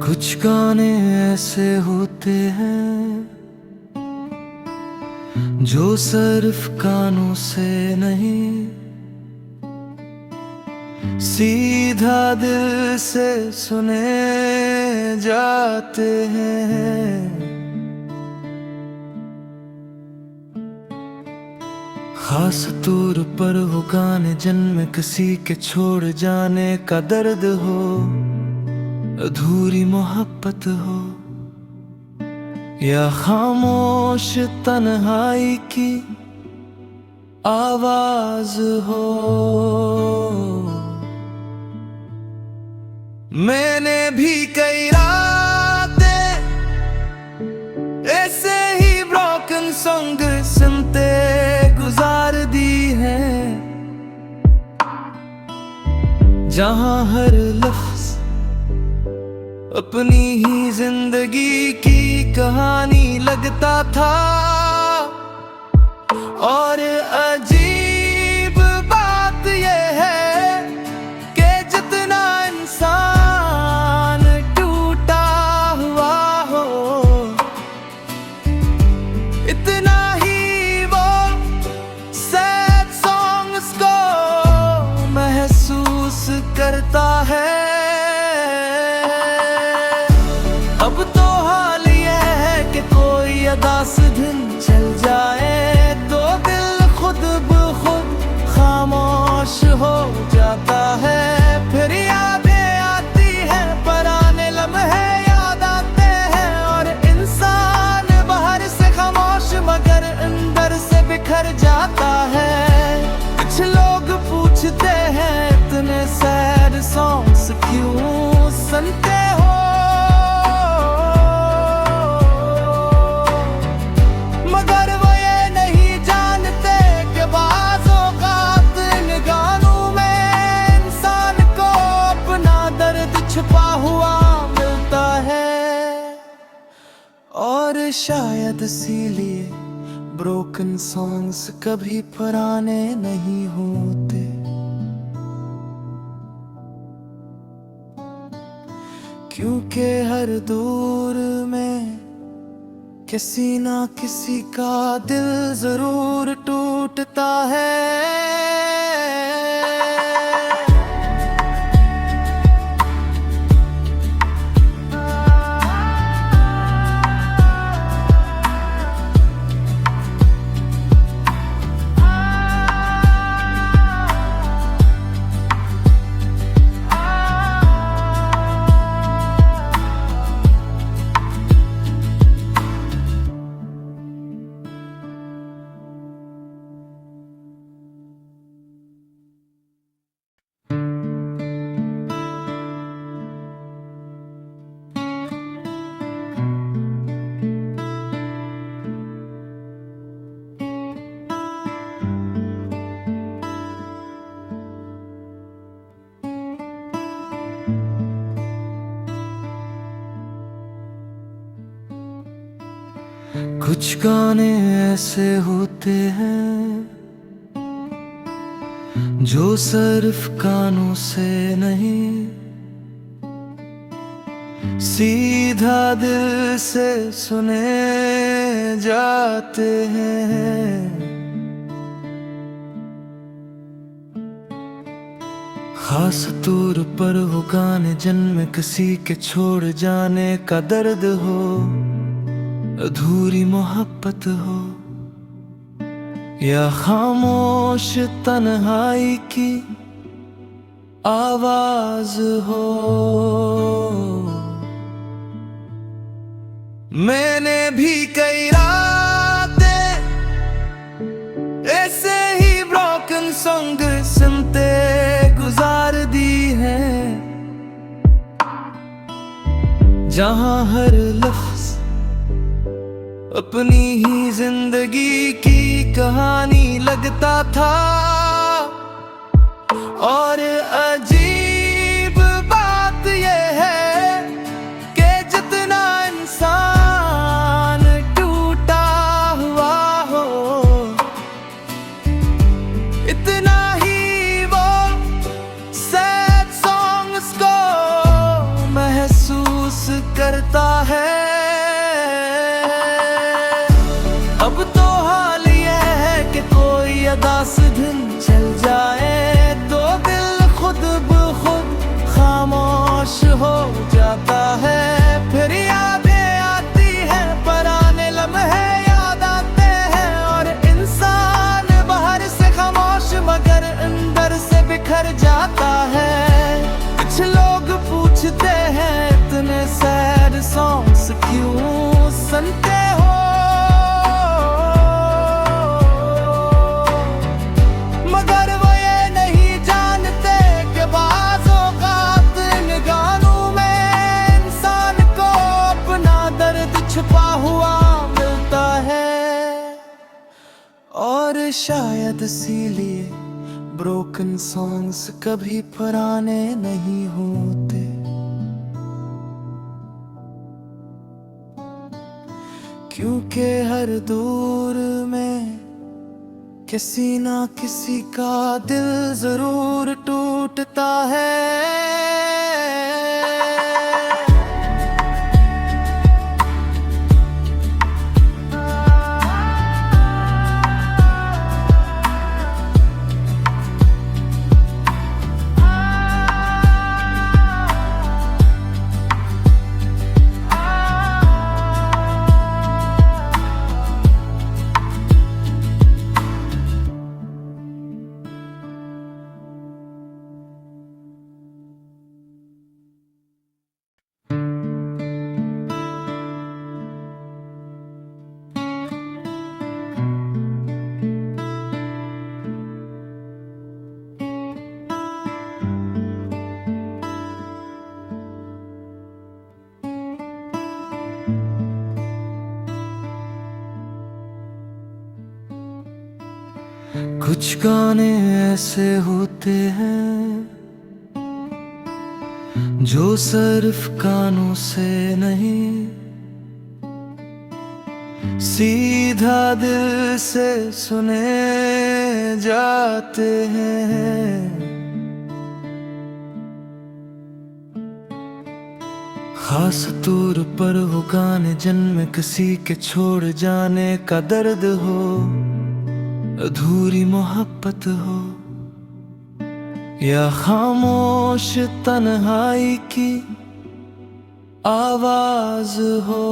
कुछ गाने ऐसे होते हैं जो सिर्फ कानों से नहीं, सीधा दिल से सुने जाते हैं। खास तौर पर वो गाने जिनमें किसी के छोड़ जाने का दर्द हो, अधूरी मोहब्बत हो या खामोश तन्हाई की आवाज हो। मैंने भी कई रातें ऐसे ही ब्रोकन सॉन्ग सुनते गुजार दी हैं, जहां हर लफ्ज अपनी ही जिंदगी की कहानी लगता था। और अजीब बात यह है कि जितना इंसान टूटा हुआ हो, इतना ही वो सैड सॉन्ग्स को महसूस करता है। अब तो हाल यह है कि कोई उदास दिन चल जाए तो दिल खुद ब खुद खामोश हो जाता है। फिर यादें आती हैं, पुराने लम्हे याद आते हैं, और इंसान बाहर से खामोश मगर अंदर से बिखर जाता है। कुछ लोग पूछते हैं इतने सैड सॉन्ग्स क्यों सुनते हो, और शायद इसीलिए ब्रोकन सॉन्ग्स कभी पुराने नहीं होते। क्योंकि हर दूर में किसी ना किसी का दिल जरूर टूटता है। कुछ गाने ऐसे होते हैं जो सिर्फ कानों से नहीं, सीधा दिल से सुने जाते हैं। खास तौर पर वो गाने जिनमें किसी के छोड़ जाने का दर्द हो, अधूरी मोहब्बत हो या खामोश तन्हाई की आवाज हो। मैंने भी कई रातें ऐसे ही ब्रोकन सॉन्ग सुनते गुजार दी हैं, जहां हर लफ्ज अपनी ही जिंदगी की कहानी लगता था। और अजीब बात यह है कि जितना इंसान टूटा हुआ हो, इतना ही वो सैड सॉन्ग्स को महसूस अदास दिन चल जाए तो दिल खुद ब खुद खामोश हो जाता है। फिर यादें आती हैं, पुराने लम्हे याद आते हैं, और इंसान बाहर से खामोश मगर अंदर से बिखर जाता है। कुछ लोग पूछते हैं इतने सैड सॉन्ग्स क्यों सुनते हो, मगर वो ये नहीं जानते कि बाज़ औक़ात इन गानों में इंसान को अपना दर्द छुपा हुआ मिलता है। और शायद इसीलिए ब्रोकन सॉन्ग्स कभी पुराने नहीं होते, क्योंकि हर दूर में किसी ना किसी का दिल जरूर टूटता है। कुछ गाने ऐसे होते हैं जो सिर्फ कानों से नहीं, सीधा दिल से सुने जाते हैं। खास तौर पर वो गाने जिनमें किसी के छोड़ जाने का दर्द हो, अधूरी मोहब्बत हो, या खामोश तन्हाई की आवाज हो।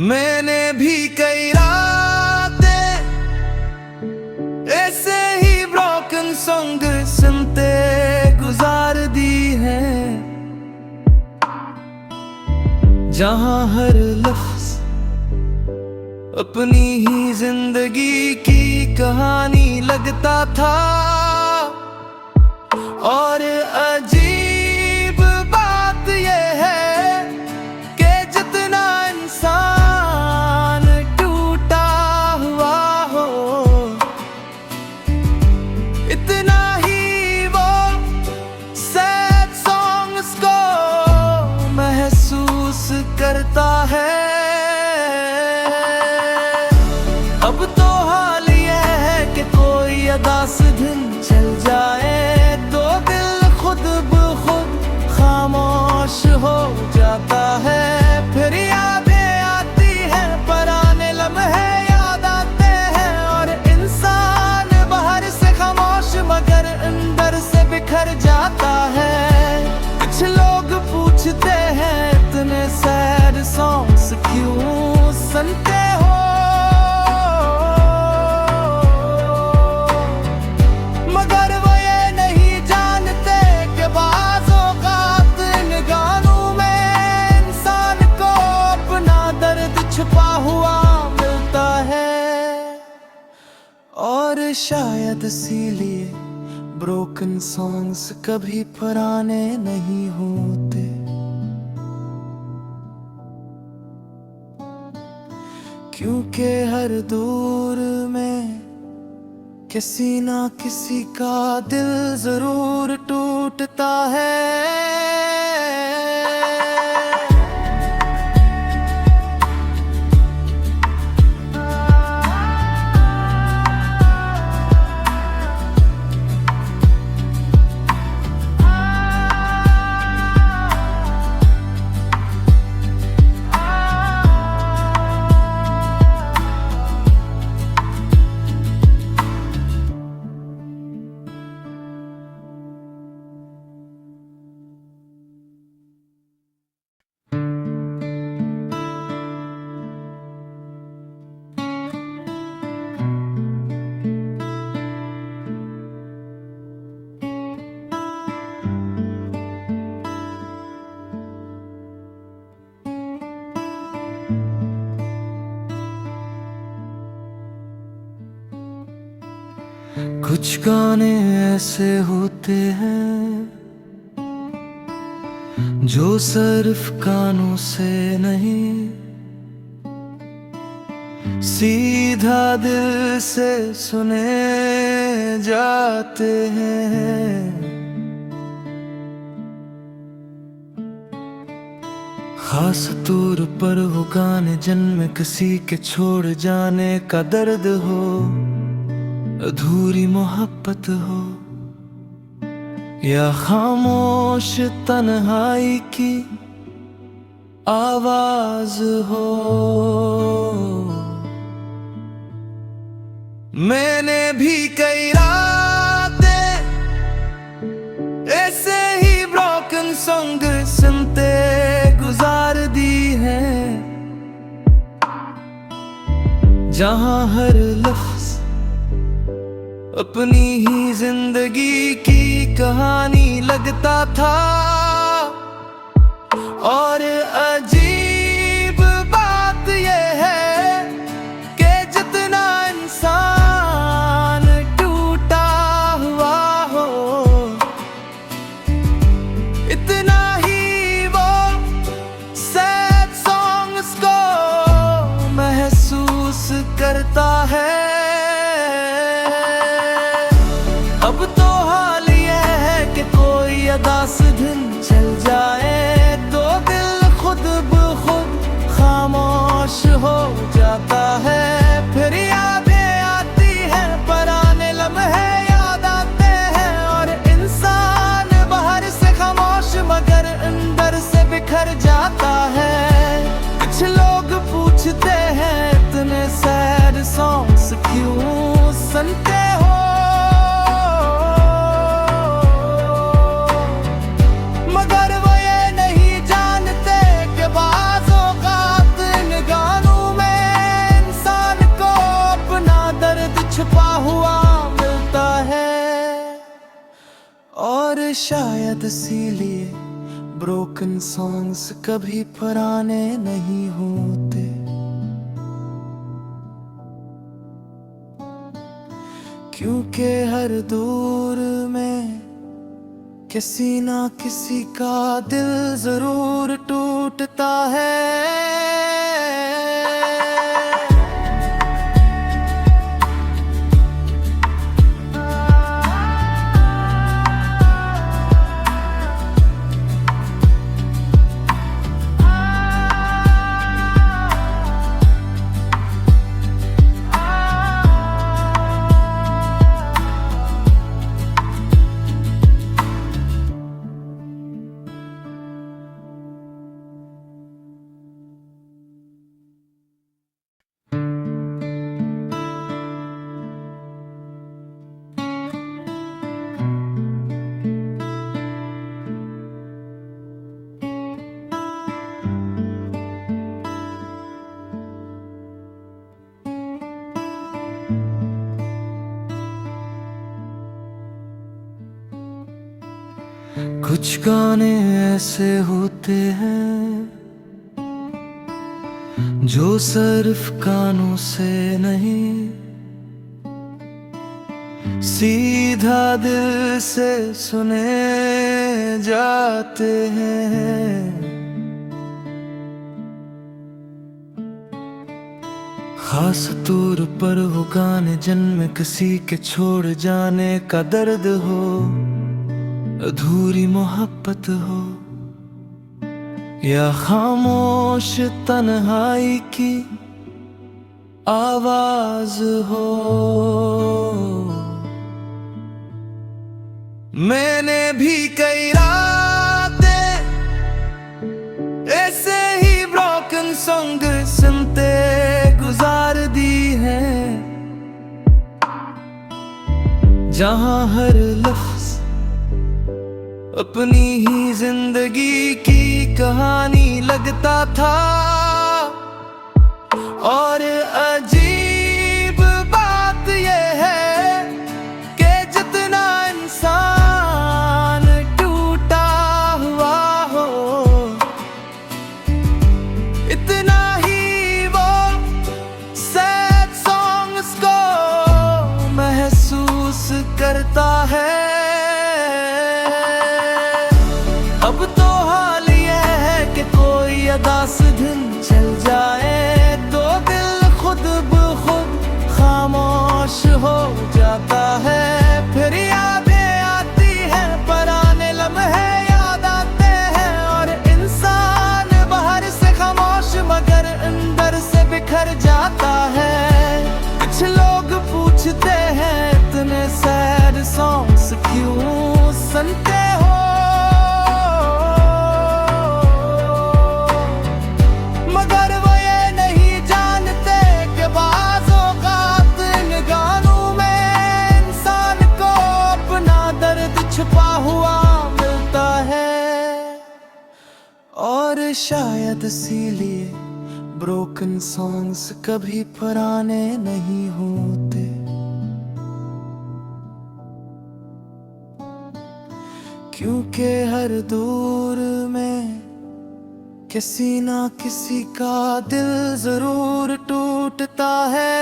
मैंने भी कई रातें ऐसे ही ब्रोकन सॉन्ग सुनते गुजार दी हैं, जहां हर लफ्ज अपनी ही जिंदगी की कहानी लगता था। और अजीब बात यह है कि जितना इंसान टूटा हुआ हो, इतना ही वो सैड सॉन्ग्स को महसूस करता है। अब तो हाल ये है कि कोई अदास दिन चल जाए तो दिल खुद ब खुद खामोश हो जाता है। फिर यादें आती हैं, पुराने लम्हे याद आते हैं, और इंसान बाहर से खामोश मगर अंदर से बिखर जाता है। कुछ लोग पूछते हैं इतने सैड सॉन्ग्स क्यों सुनते हो, और शायद इसीलिए ब्रोकन सॉन्ग्स कभी पुराने नहीं होते, क्योंकि हर दूर में किसी ना किसी का दिल जरूर टूटता है। कुछ गाने ऐसे होते हैं जो सिर्फ कानों से नहीं, सीधा दिल से सुने जाते हैं। खास तौर पर वो गाने जिनमें किसी के छोड़ जाने का दर्द हो, अधूरी मोहब्बत हो या खामोश तन्हाई की आवाज हो। मैंने भी कई रातें ऐसे ही ब्रोकन सॉन्ग सुनते गुजार दी हैं, जहां हर लफ्ज अपनी ही जिंदगी की कहानी लगता था। और अजीब बात यह है कि जितना इंसान टूटा हुआ हो, इतना ही वो सैड सॉन्ग्स को महसूस करता है। अब तो हाल ये है कि कोई उदास दिन चल जाए तो दिल खुद ब खुद खामोश हो जाता है। फिर यादें आती हैं, पुराने लम्हे याद आते हैं, और इंसान बाहर से खामोश मगर अंदर से बिखर जाता है। कुछ लोग पूछते हैं इतने सैड सॉन्ग्स क्यों सुनते हो, और शायद इसीलिए ब्रोकन सॉन्ग्स कभी पुराने नहीं होते। क्योंकि हर दूर में किसी ना किसी का दिल जरूर टूटता है। कुछ गाने ऐसे होते हैं जो सिर्फ कानों से नहीं, सीधा दिल से सुने जाते हैं। खास तौर पर वो गाने जिनमें किसी के छोड़ जाने का दर्द हो, अधूरी मोहब्बत हो या खामोश तन्हाई की आवाज हो। मैंने भी कई रातें ऐसे ही ब्रोकन सॉन्ग सुनते गुजार दी हैं, जहां हर लफ्ज अपनी ही जिंदगी की कहानी लगता था। और अजीब बात यह है कि जितना इंसान टूटा हुआ हो, इतना ही वो सैड सॉन्ग्स को महसूस करता है। अब तो हाल ये है कि कोई उदास दिन चल जाए तो दिल खुद ब खुद खामोश हो जाता है। फिर यादें आती हैं, पुराने लम्हे याद आते हैं, और इंसान बाहर से खामोश मगर अंदर से बिखर जाता है। कुछ लोग पूछते हैं इतने सैड सॉन्ग्स क्यों सुनते हो, मगर वो ये नहीं जानते कि बाज़ औक़ात इन गानों में इंसान को अपना दर्द छुपा हुआ मिलता है। और शायद इसीलिए ब्रोकन सॉन्ग्स कभी पुराने नहीं होते, क्योंकि हर दूर में किसी ना किसी का दिल जरूर टूटता है।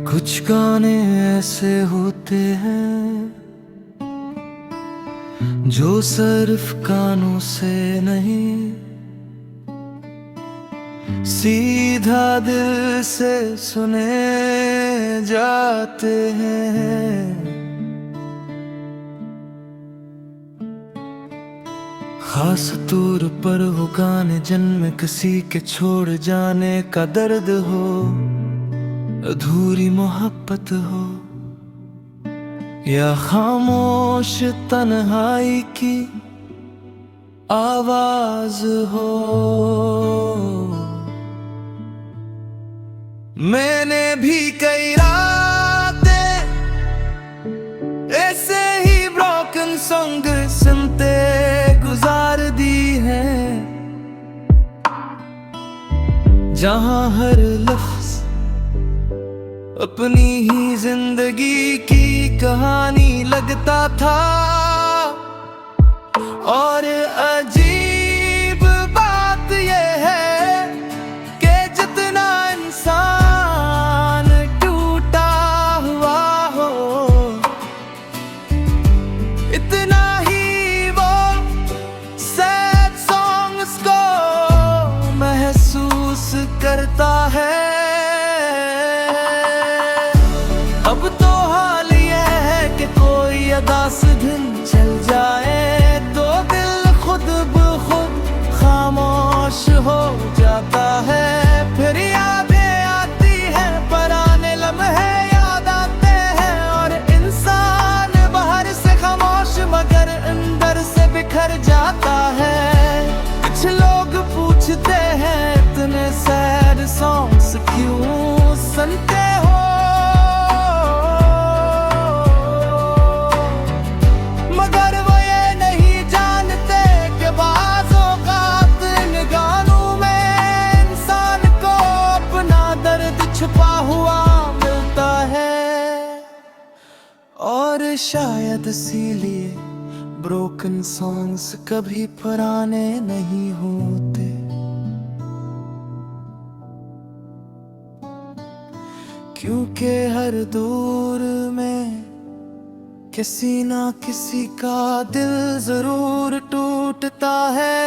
कुछ गाने ऐसे होते हैं जो सिर्फ कानों से नहीं, सीधा दिल से सुने जाते हैं। खास तौर पर वो गाने जिनमें किसी के छोड़ जाने का दर्द हो, अधूरी मोहब्बत हो, या खामोश तन्हाई की आवाज हो। मैंने भी कई रातें ऐसे ही ब्रोकन सॉन्ग सुनते गुजार दी हैं, जहां हर लफ्ज अपनी ही जिंदगी की कहानी लगता था। और अजीब बात यह है कि जितना इंसान टूटा हुआ हो, इतना ही वो सैड सॉन्ग्स को महसूस करता है। अब तो हाल ये है कि कोई उदास दिन चल जाए तो दिल खुद ब खुद खामोश हो जाता है। फिर यादें आती हैं, पुराने लम्हे याद आते हैं, और इंसान बाहर से खामोश मगर अंदर से बिखर जाता है। कुछ लोग पूछते हैं इतने सैड सॉन्ग्स क्यों सुनते हो, और शायद इसीलिए ब्रोकन सॉन्ग्स कभी पुराने नहीं होते, क्योंकि हर दूर में किसी ना किसी का दिल जरूर टूटता है।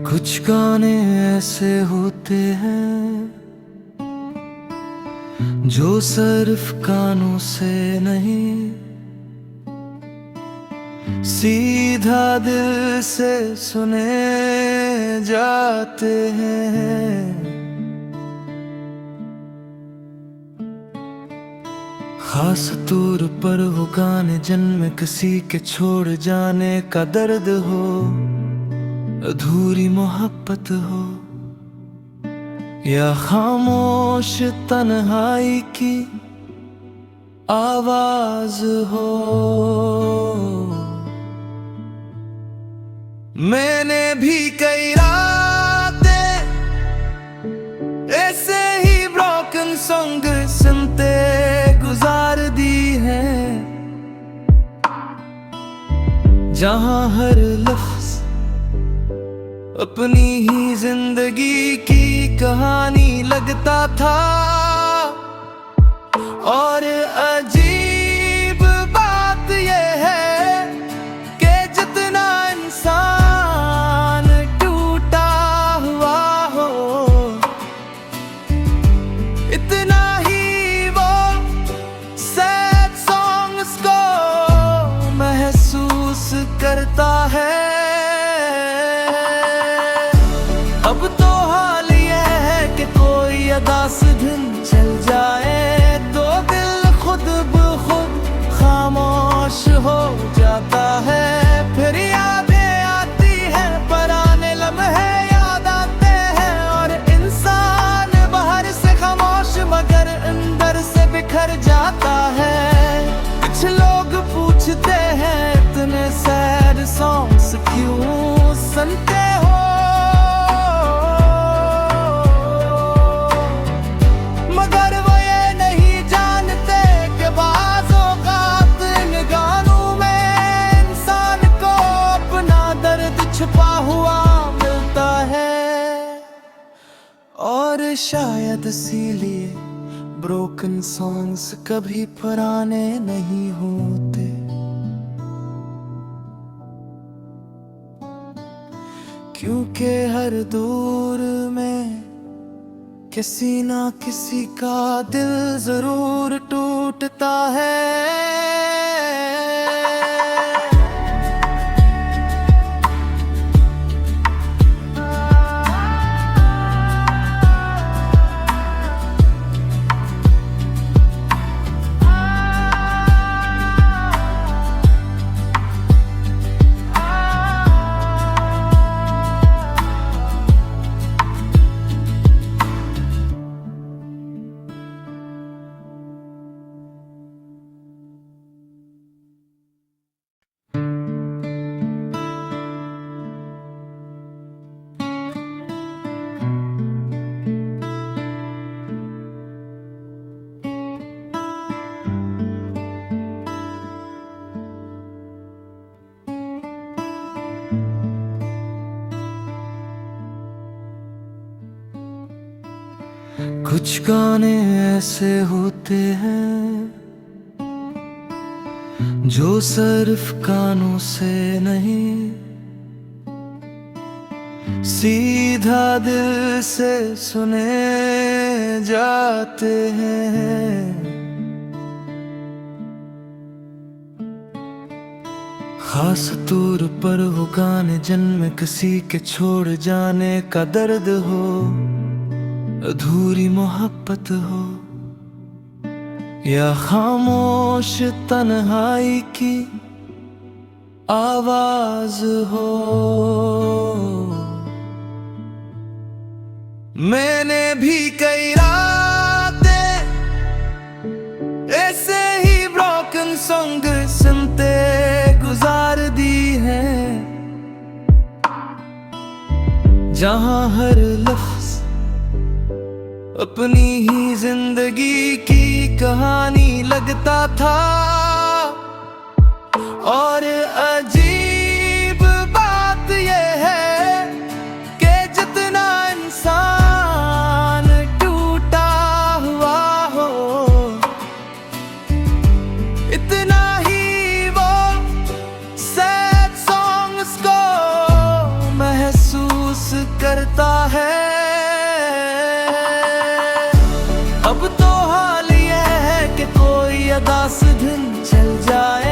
कुछ गाने ऐसे होते हैं जो सिर्फ कानों से नहीं, सीधा दिल से सुने जाते हैं। खास तौर पर वो गाने जिनमें किसी के छोड़ जाने का दर्द हो, अधूरी मोहब्बत हो या खामोश तन्हाई की आवाज हो। मैंने भी कई रातें ऐसे ही ब्रोकन सॉन्ग सुनते गुजार दी हैं, जहां हर लफ्ज अपनी ही जिंदगी की कहानी लगता था। और अजीब बात यह है कि जितना इंसान टूटा हुआ हो, इतना ही वो सैड सॉन्ग्स को महसूस करता है। अब तो हाल ये है कि कोई उदास दिन चल जाए तो दिल खुद ब खुद खामोश हो जाता है। फिर यादें आती हैं, पुराने लम्हे याद आते हैं, और इंसान बाहर से खामोश मगर अंदर से बिखर जाता है। कुछ लोग पूछते हैं इतने सैड सॉन्ग्स क्यों सुनते हो, और शायद इसीलिए ब्रोकन सॉन्ग्स कभी पुराने नहीं होते। क्योंकि हर दूर में किसी ना किसी का दिल जरूर टूटता है। कुछ गाने ऐसे होते हैं जो सिर्फ कानों से नहीं, सीधा दिल से सुने जाते हैं। खास तौर पर वो गाने जिनमें किसी के छोड़ जाने का दर्द हो, अधूरी मोहब्बत हो या खामोश तन्हाई की आवाज हो। मैंने भी कई रातें ऐसे ही ब्रोकन सॉन्ग सुनते गुजार दी हैं, जहां हर लफ्ज अपनी ही जिंदगी की कहानी लगता था। और अजीब बात यह है कि जितना इंसान टूटा हुआ हो, इतना ही वो सैड सॉन्ग्स को महसूस करता है। अब तो हाल ये है कि कोई अदा से दिन चल जाए